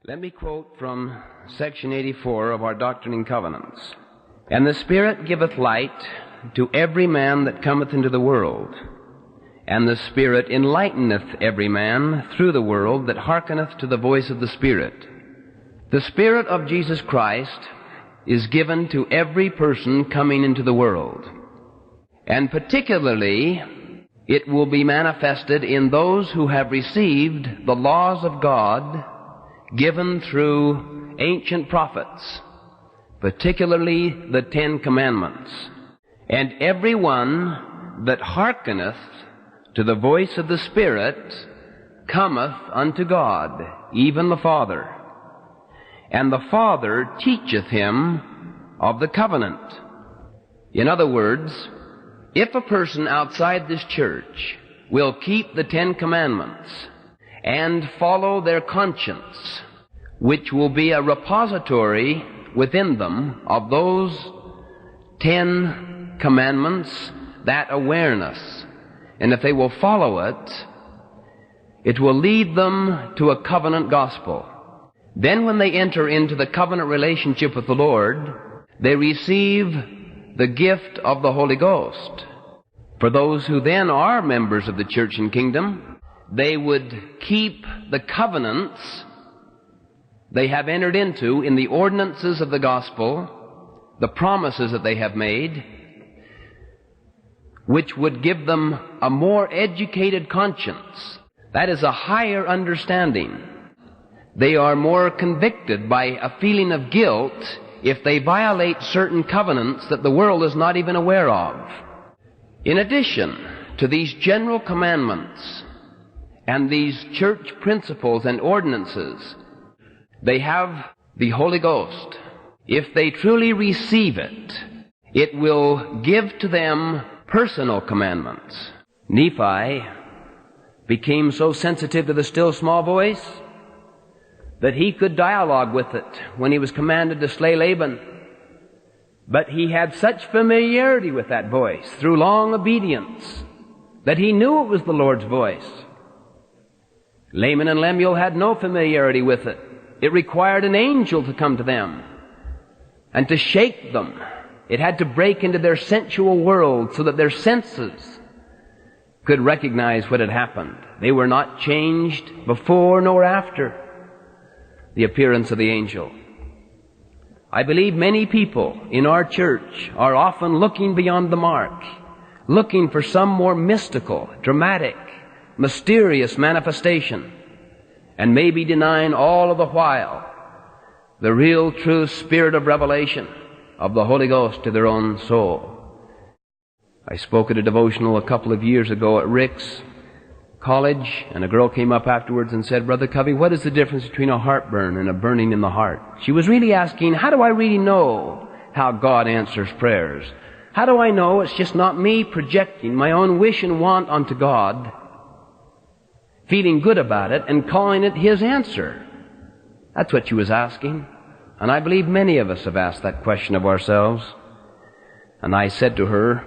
Let me quote from section 84 of our Doctrine and Covenants. "And the Spirit giveth light to every man that cometh into the world, and the Spirit enlighteneth every man through the world that hearkeneth to the voice of the Spirit." The Spirit of Jesus Christ is given to every person coming into the world, and particularly it will be manifested in those who have received the laws of God given through ancient prophets, particularly the 10 Commandments. "And every one that hearkeneth to the voice of the Spirit cometh unto God, even the Father. And the Father teacheth him of the covenant." In other words, if a person outside this church will keep the 10 Commandments and follow their conscience, which will be a repository within them of those 10 Commandments, that awareness, and if they will follow it, it will lead them to a covenant gospel. Then when they enter into the covenant relationship with the Lord, they receive the gift of the Holy Ghost. For those who then are members of the church and kingdom, they would keep the covenants they have entered into in the ordinances of the gospel, the promises that they have made, which would give them a more educated conscience. That is a higher understanding. They are more convicted by a feeling of guilt if they violate certain covenants that the world is not even aware of. In addition to these general commandments and these church principles and ordinances, they have the Holy Ghost. If they truly receive it, it will give to them personal commandments. Nephi became so sensitive to the still small voice that he could dialogue with it when he was commanded to slay Laban. But he had such familiarity with that voice through long obedience that he knew it was the Lord's voice. Laman and Lemuel had no familiarity with it. It required an angel to come to them and to shake them. It had to break into their sensual world so that their senses could recognize what had happened. They were not changed before nor after the appearance of the angel. I believe many people in our church are often looking beyond the mark, looking for some more mystical, dramatic, mysterious manifestation, and maybe denying all of the while the real true spirit of revelation of the Holy Ghost to their own soul. I spoke at a devotional a couple of years ago at Rick's College, and a girl came up afterwards and said, "Brother Covey, what is the difference between a heartburn and a burning in the heart?" She was really asking, how do I really know how God answers prayers? How do I know it's just not me projecting my own wish and want onto God, feeling good about it, and calling it His answer? That's what she was asking. And I believe many of us have asked that question of ourselves. And I said to her,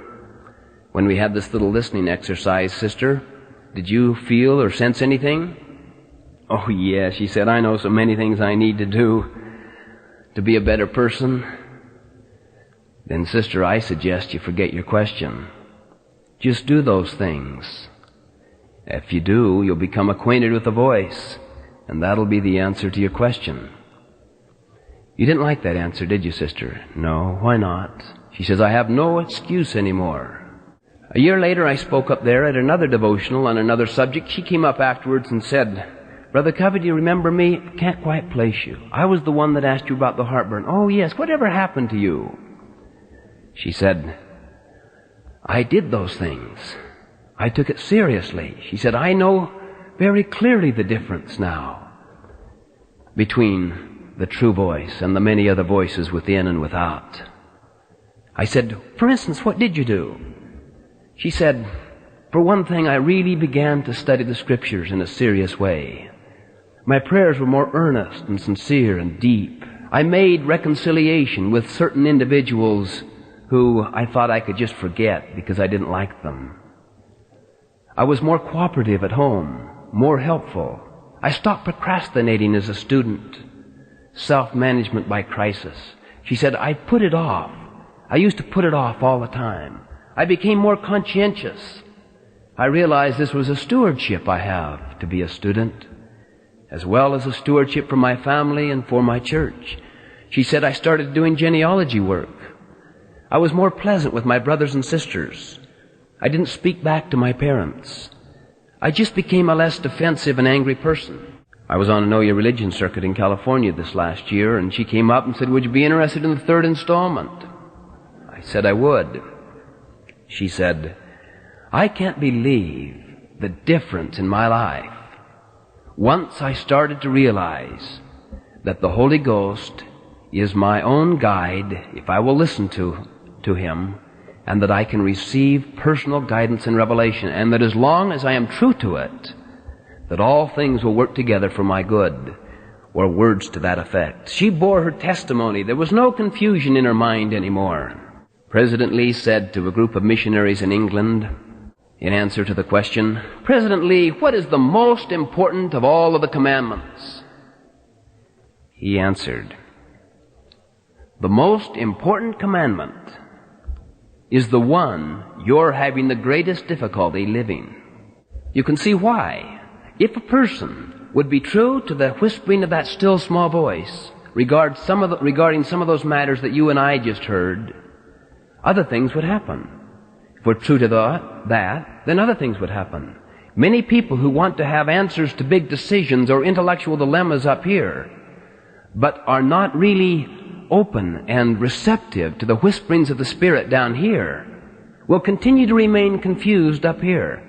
when we had this little listening exercise, "Sister, did you feel or sense anything?" "Oh, yes," she said, "I know so many things I need to do to be a better person." "Then, sister, I suggest you forget your question. Just do those things. If you do, you'll become acquainted with the voice, and that'll be the answer to your question." You didn't like that answer, did you, sister? "No, why not?" She says, "I have no excuse anymore." A year later, I spoke up there at another devotional on another subject. She came up afterwards and said, "Brother Covey, do you remember me? Can't quite place you. I was the one that asked you about the heartburn." "Oh, yes. Whatever happened to you?" She said, "I did those things. I took it seriously." She said, "I know very clearly the difference now between the true voice and the many other voices within and without." I said, "For instance, what did you do?" She said, "For one thing, I really began to study the Scriptures in a serious way. My prayers were more earnest and sincere and deep. I made reconciliation with certain individuals who I thought I could just forget because I didn't like them. I was more cooperative at home, more helpful. I stopped procrastinating as a student. self-management by crisis. She said, I put it off. I used to put it off all the time. I became more conscientious. I realized this was a stewardship I have to be a student, as well as a stewardship for my family and for my church. She said, I started doing genealogy work. I was more pleasant with my brothers and sisters. I didn't speak back to my parents. I just became a less defensive and angry person. I was on a Know Your Religion circuit in California this last year, and she came up and said, would you be interested in the third installment? I said I would. She said, I can't believe the difference in my life once I started to realize that the Holy Ghost is my own guide if I will listen to Him, and that I can receive personal guidance and revelation, and that as long as I am true to it, that all things will work together for my good, or words to that effect. She bore her testimony. There was no confusion in her mind anymore. President Lee said to a group of missionaries in England, in answer to the question, President Lee, what is the most important of all of the commandments? He answered, the most important commandment is the one you're having the greatest difficulty living. You can see why. If a person would be true to the whispering of that still small voice regarding some of those matters that you and I just heard, other things would happen. If we're true to that, then other things would happen. Many people who want to have answers to big decisions or intellectual dilemmas up here, but are not really open and receptive to the whisperings of the Spirit down here, will continue to remain confused up here.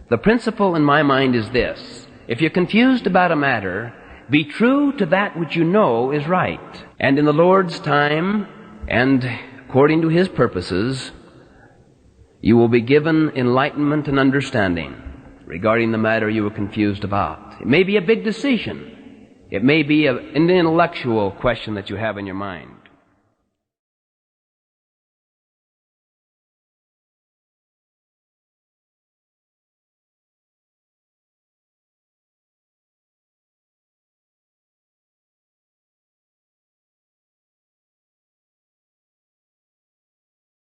The principle in my mind is this: if you're confused about a matter, be true to that which you know is right. And in the Lord's time, and according to His purposes, you will be given enlightenment and understanding regarding the matter you were confused about. It may be a big decision. It may be an intellectual question that you have in your mind.